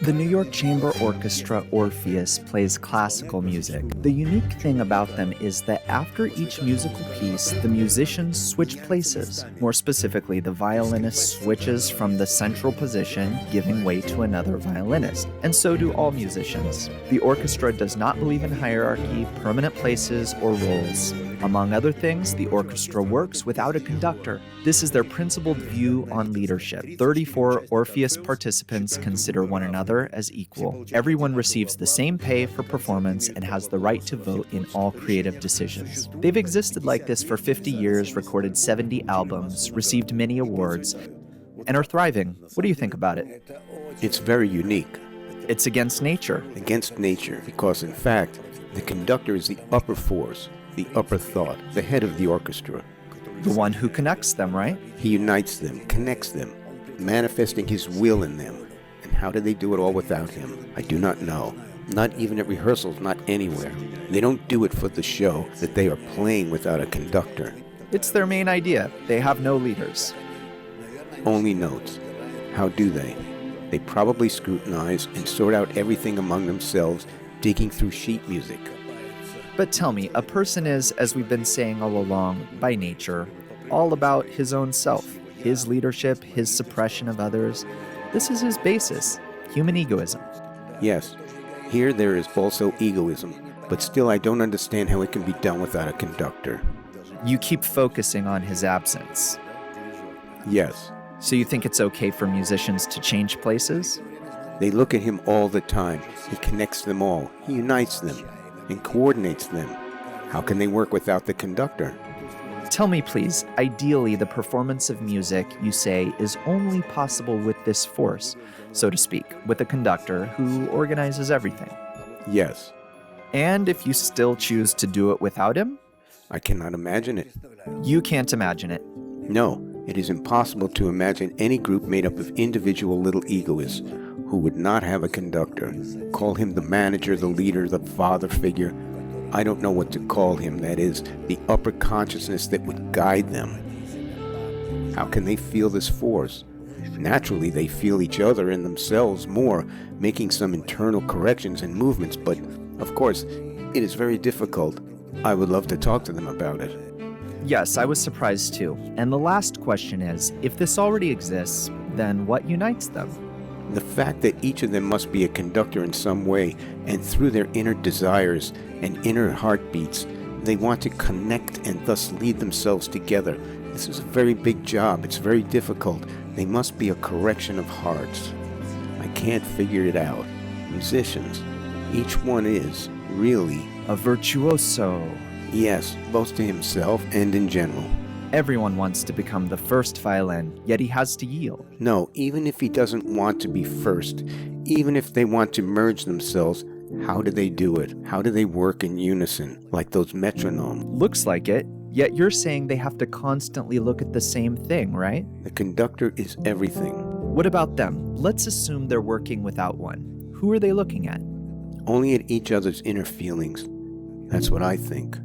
The New York Chamber Orchestra Orpheus plays classical music. The unique thing about them is that after each musical piece, the musicians switch places. More specifically, the violinist switches from the central position, giving way to another violinist. And so do all musicians. The orchestra does not believe in hierarchy, permanent places, or roles. Among other things, the orchestra works without a conductor. This is their principled view on leadership. 34 Orpheus participants consider one another as equal. Everyone receives the same pay for performance and has the right to vote in all creative decisions. They've existed like this for 50 years, recorded 70 albums, received many awards, and are thriving. What do you think about it? It's very unique. It's against nature. Against nature, because in fact, the conductor is the upper force, the upper thought, the head of the orchestra. The one who connects them, right? He unites them, connects them, manifesting his will in them. And how do they do it all without him? I do not know. Not even at rehearsals, not anywhere. They don't do it for the show that they are playing without a conductor. It's their main idea. They have no leaders. Only notes. How do they? They probably scrutinize and sort out everything among themselves, digging through sheet music. But tell me, a person is, as we've been saying all along, by nature, all about his own self, his leadership, his suppression of others. This is his basis, human egoism. Yes, here there is also egoism, but still I don't understand how it can be done without a conductor. You keep focusing on his absence. Yes. So you think it's okay for musicians to change places? They look at him all the time. He connects them all. He unites them and coordinates them. How can they work without the conductor? Tell me, please, ideally the performance of music, you say, is only possible with this force, so to speak, with a conductor who organizes everything. Yes. And if you still choose to do it without him? I cannot imagine it. You can't imagine it. No, it is impossible to imagine any group made up of individual little egoists who would not have a conductor. Call him the manager, the leader, the father figure. I don't know what to call him, that is, the upper consciousness that would guide them. How can they feel this force? Naturally, they feel each other and themselves more, making some internal corrections and movements, but, of course, it is very difficult. I would love to talk to them about it. Yes, I was surprised too. And the last question is, if this already exists, then what unites them? The fact that each of them must be a conductor in some way, and through their inner desires and inner heartbeats, they want to connect and thus lead themselves together. This is a very big job. It's very difficult. They must be a correction of hearts. I can't figure it out. Musicians, each one is, really, a virtuoso. Yes, both to himself and in general. Everyone wants to become the first violin, yet he has to yield. No, even if he doesn't want to be first, even if they want to merge themselves, how do they do it? How do they work in unison, like those metronomes? Looks like it, yet you're saying they have to constantly look at the same thing, right? The conductor is everything. What about them? Let's assume they're working without one. Who are they looking at? Only at each other's inner feelings. That's what I think.